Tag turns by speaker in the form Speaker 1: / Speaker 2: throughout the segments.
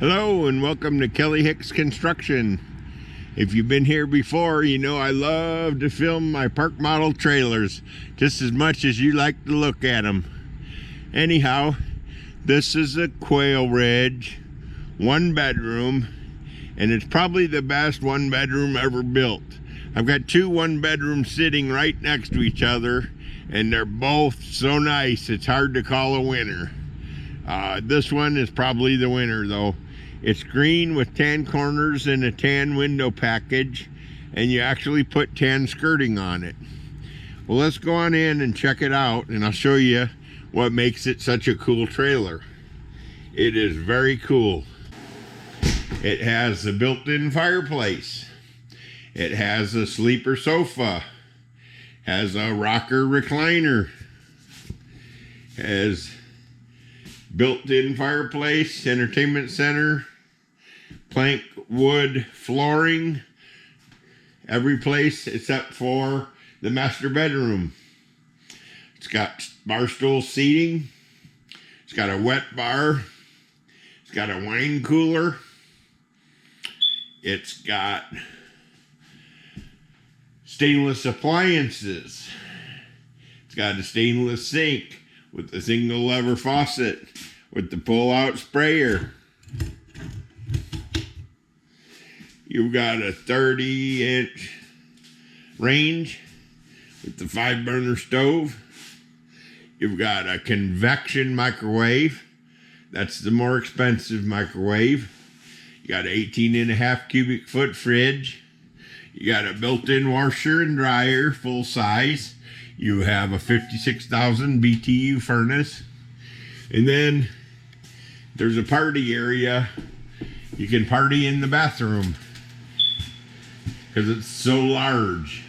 Speaker 1: Hello and welcome to Kelly Hicks Construction. If you've been here before, you know I love to film my park model trailers just as much as you like to look at them. Anyhow, this is a Quailridge 1-bedroom, and it's probably the best 1-bedroom ever built. I've got two 1-bedrooms sitting right next to each other, and they're both so nice it's hard to call a winner. This one is probably the winner though. It's green with tan corners and a tan window package, and you actually put tan skirting on it. Well, let's go on in and check it out, and I'll show you what makes it such a cool trailer. It is very cool. It has a built-in fireplace. It has a sleeper sofa. Has a rocker recliner. Has built-in fireplace, entertainment center, plank wood flooring, every place except for the master bedroom. It's got bar stool seating. It's got a wet bar. It's got a wine cooler. It's got stainless appliances. It's got a stainless sink with a single lever faucet with the pull-out sprayer. You've got a 30-inch range with the 5-burner stove. You've got a convection microwave. That's the more expensive microwave. You got an 18.5 cubic foot fridge. You got a built-in washer and dryer, full size. You have a 56,000 BTU furnace. And then there's a party area. You can party in the bathroom because it's so large.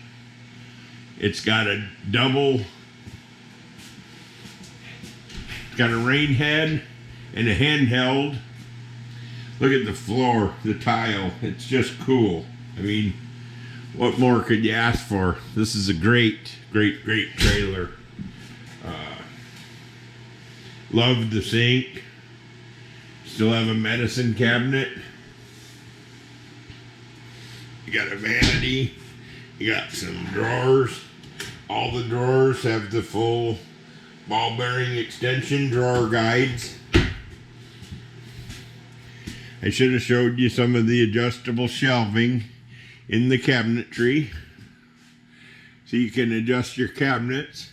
Speaker 1: It's got a it's got a rain head and a handheld. Look at the floor, the tile. It's just cool. I mean, what more could you ask for? This is a great trailer. Love the sink. Still have a medicine cabinet. You got a vanity. You got some drawers. All the drawers have the full ball bearing extension drawer guides. I should have showed you some of the adjustable shelving in the cabinetry, so you can adjust your cabinets.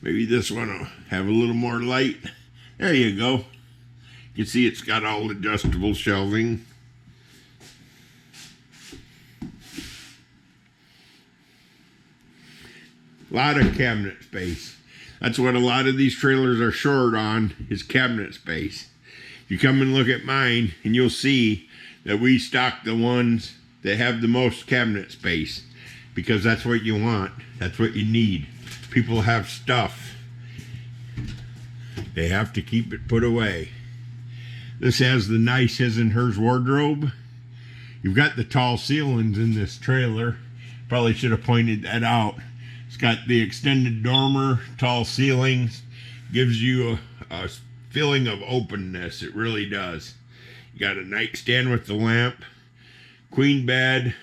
Speaker 1: Maybe this one will have a little more light. There you go. You can see it's got all adjustable shelving. A lot of cabinet space. That's what a lot of these trailers are short on, is cabinet space. You come and look at mine and you'll see that we stock the ones that have the most cabinet space, because that's what you want. That's what you need. People have stuff. They have to keep it put away. This has the nice his and hers wardrobe. You've got the tall ceilings in this trailer. Probably should have pointed that out. It's got the extended dormer, tall ceilings. Gives you a feeling of openness. It really does. You got a nightstand with the lamp, queen bed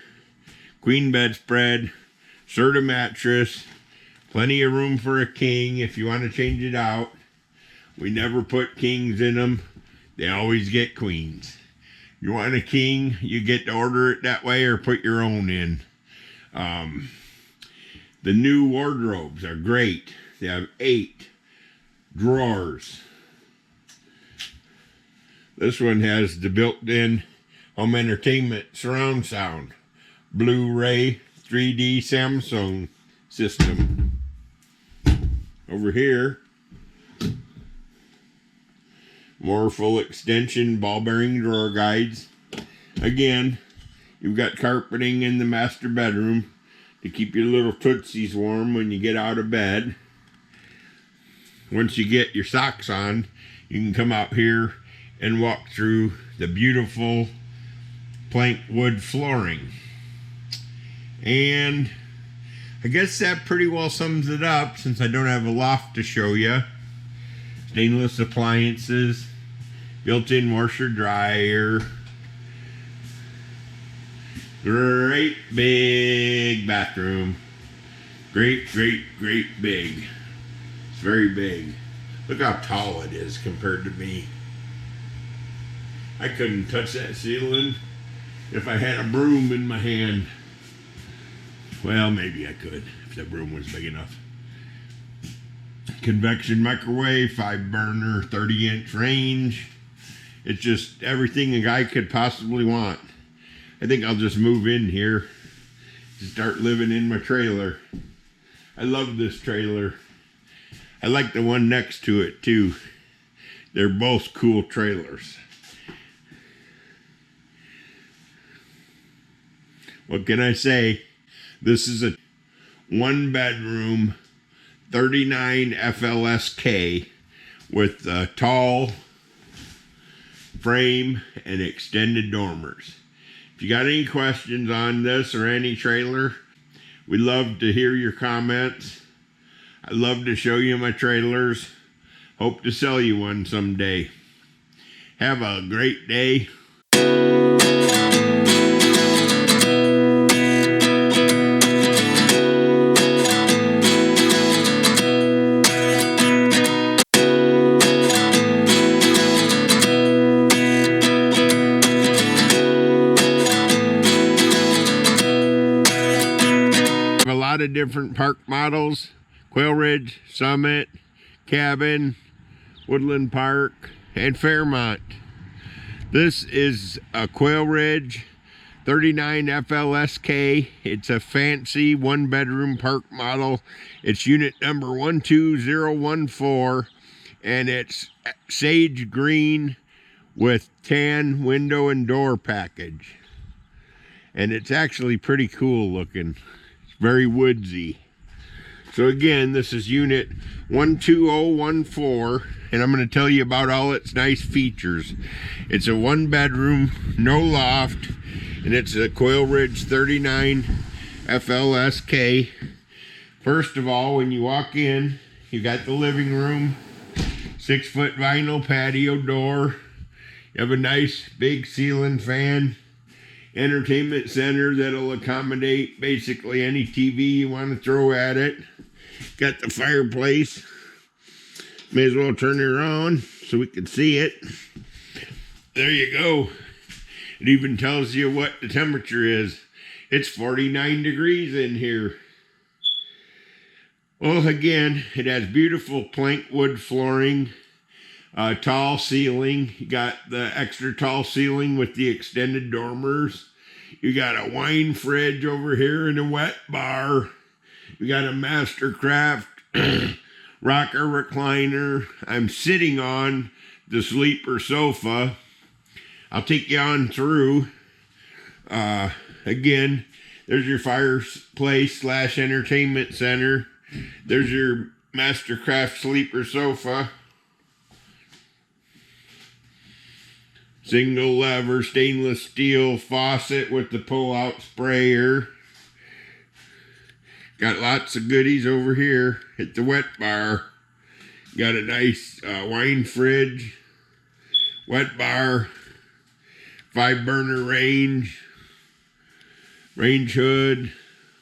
Speaker 1: spread, Serta mattress, plenty of room for a king if you want to change it out. We never put kings in them. They always get queens. You want a king, you get to order it that way or put your own in. The new wardrobes are great. They have 8 drawers. This one has the built-in home entertainment surround sound, Blu-ray 3D Samsung system. Over here, more full extension ball bearing drawer guides. Again, you've got carpeting in the master bedroom to keep your little tootsies warm when you get out of bed. Once you get your socks on, you can come out here and walk through the beautiful plank wood flooring. And I guess that pretty well sums it up, since I don't have a loft to show you. Stainless appliances, Built-in washer dryer. Great big bathroom. Great big. It's very big. Look how tall it is compared to me. I couldn't touch that ceiling if I had a broom in my hand. Well, maybe I could if the broom was big enough. Convection microwave, 5-burner, 30-inch range. It's just everything a guy could possibly want. I think I'll just move in here to start living in my trailer. I love this trailer. I like the one next to it too. They're both cool trailers. What can I say? This is a 1-bedroom 39FLSK with a tall frame and extended dormers. If you got any questions on this or any trailer, we'd love to hear your comments. I'd love to show you my trailers. Hope to sell you one someday. Have a great day. A lot of different park models: Quailridge, Summit, Cabin, Woodland Park, and Fairmont. This is a Quailridge 39FLSK. It's a fancy 1-bedroom park model. It's unit number 12014, and it's sage green with tan window and door package. And it's actually pretty cool looking. Very woodsy. So again, this is unit 12014, and I'm going to tell you about all its nice features. It's a 1-bedroom, no loft, and it's a Quailridge 39FLSK. First of all, when you walk in, you got the living room, 6-foot vinyl patio door. You have a nice big ceiling fan. Entertainment center that'll accommodate basically any TV you want to throw at it. Got the fireplace. May as well turn it on so we can see it. There you go. It even tells you what the temperature is. It's 49 degrees in here. Well, again, it has beautiful plank wood flooring. Tall ceiling. You got the extra tall ceiling with the extended dormers. You got a wine fridge over here and a wet bar. You got a Mastercraft rocker recliner. I'm sitting on the sleeper sofa. I'll take you on through. Again, there's your fireplace / entertainment center. There's your Mastercraft sleeper sofa. Single lever stainless steel faucet with the pull-out sprayer. Got lots of goodies over here at the wet bar. Got a nice wine fridge, wet bar, 5-burner range hood,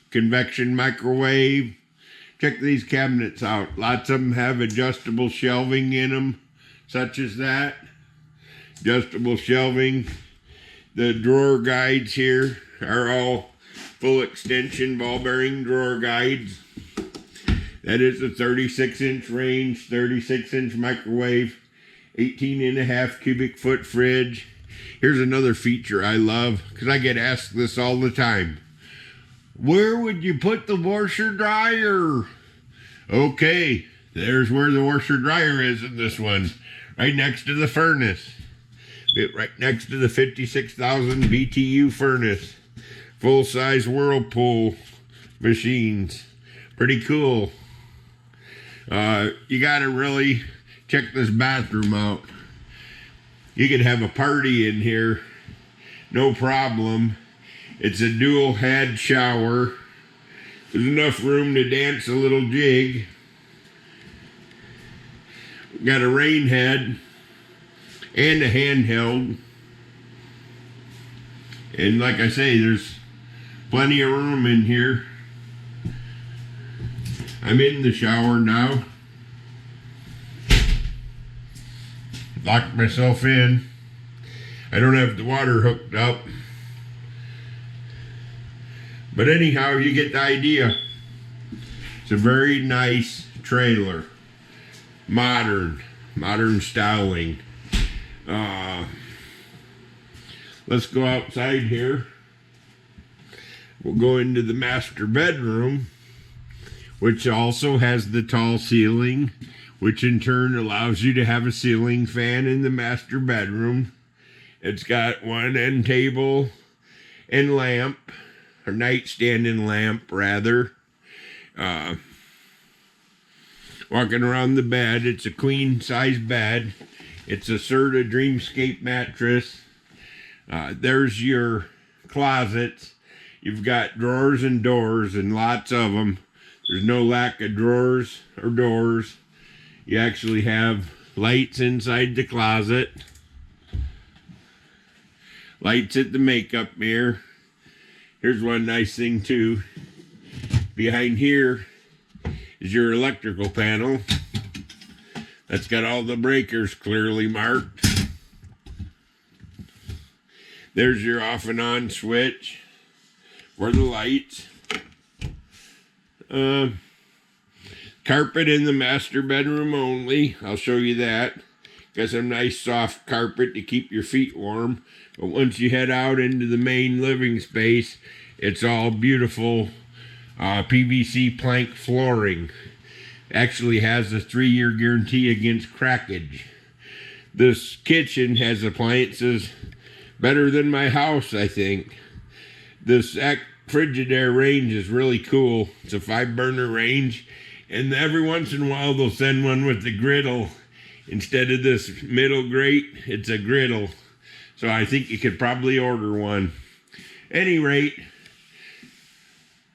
Speaker 1: convection microwave. Check these cabinets out. Lots of them have adjustable shelving in them, such as that. Adjustable shelving. The drawer guides here are all full extension ball bearing drawer guides. That is a 36-inch range, 36-inch microwave, 18.5 cubic foot fridge. Here's another feature I love, because I get asked this all the time. Where would you put the washer dryer? Okay, there's where the washer dryer is in this one. Right next to the furnace. Right next to the 56,000 BTU furnace. Full-size Whirlpool machines. Pretty cool. You gotta really check this bathroom out. You could have a party in here, no problem. It's a dual head shower. There's enough room to dance a little jig. Got a rain head. and a handheld. And like I say, there's plenty of room in here. I'm in the shower now. Locked myself in. I don't have the water hooked up. But anyhow, you get the idea. It's a very nice trailer. Modern styling. Let's go outside here. We'll go into the master bedroom, which also has the tall ceiling, which in turn allows you to have a ceiling fan in the master bedroom. It's got one end table and lamp, or nightstand and lamp, rather. Walking around the bed, it's a queen size bed. It's a Serta Dreamscape mattress. There's your closets. You've got drawers and doors, and lots of them. There's no lack of drawers or doors. You actually have lights inside the closet. Lights at the makeup mirror. Here's one nice thing too. Behind here is your electrical panel. That's got all the breakers clearly marked. There's your off and on switch for the lights. Carpet in the master bedroom only. I'll show you that. Got some nice soft carpet to keep your feet warm. But once you head out into the main living space, it's all beautiful PVC plank flooring. Actually has a 3-year guarantee against crackage. This kitchen has appliances better than my house, I think. This Frigidaire range is really cool. It's a 5-burner range, and every once in a while they'll send one with the griddle. Instead of this middle grate, it's a griddle. So I think you could probably order one. Any rate,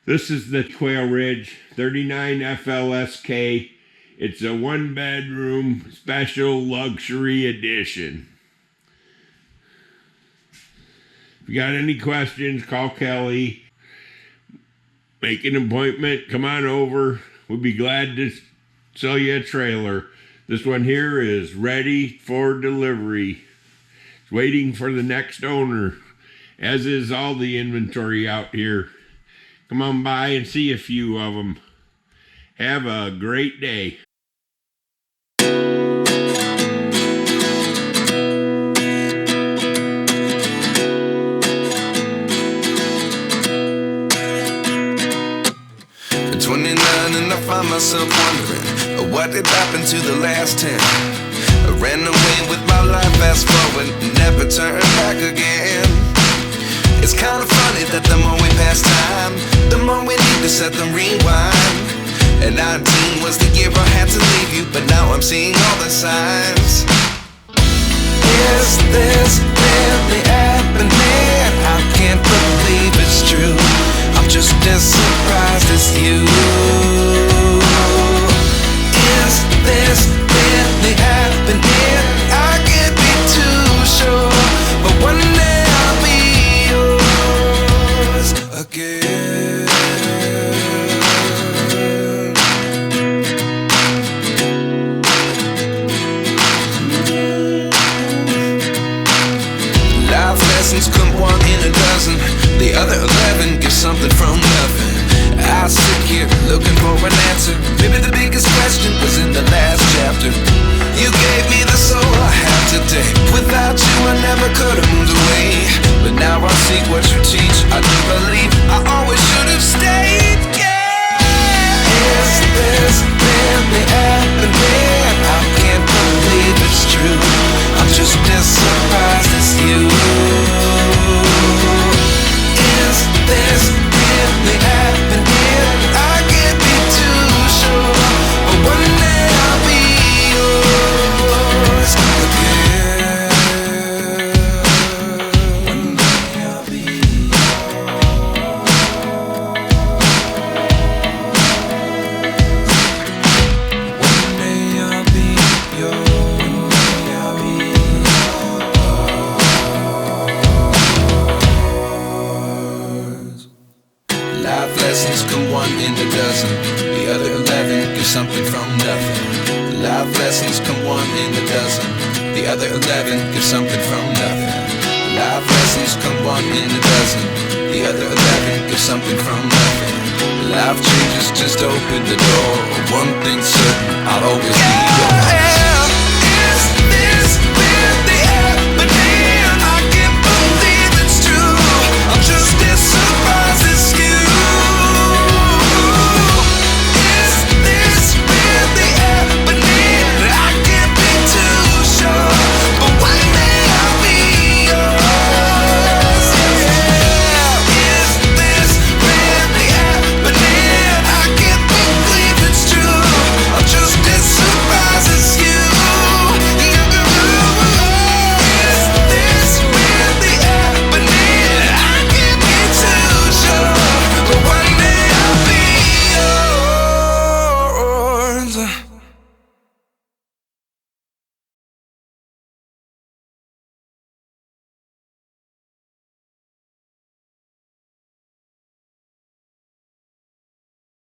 Speaker 1: this is the Quailridge 39FLSK. It's a 1-bedroom special luxury edition. If you got any questions, call Kelly. Make an appointment. Come on over. We'll be glad to sell you a trailer. This one here is ready for delivery. It's waiting for the next owner, as is all the inventory out here. Come on by and see a few of them. Have a great day.
Speaker 2: At 29 and I find myself wondering what did happen to the last 10. I ran away with my life, fast forward, never turn back again. It's kind of funny that the more we pass time, the more we need to set the rewind. And 19 was the year I had to leave you, but now I'm seeing all the signs. Is this really happening? I can't believe it's true. I'm just as surprised as you. Is this really happening? I can't be too sure, but one day I'll be yours again. Life lessons come 1 in a dozen. The other 11 get something from nothing. I sit here looking for an something from nothing. Life lessons come one in a dozen. The other 11 give something from nothing. Life lessons come one in a dozen. The other 11 give something from nothing. Life changes just open the door.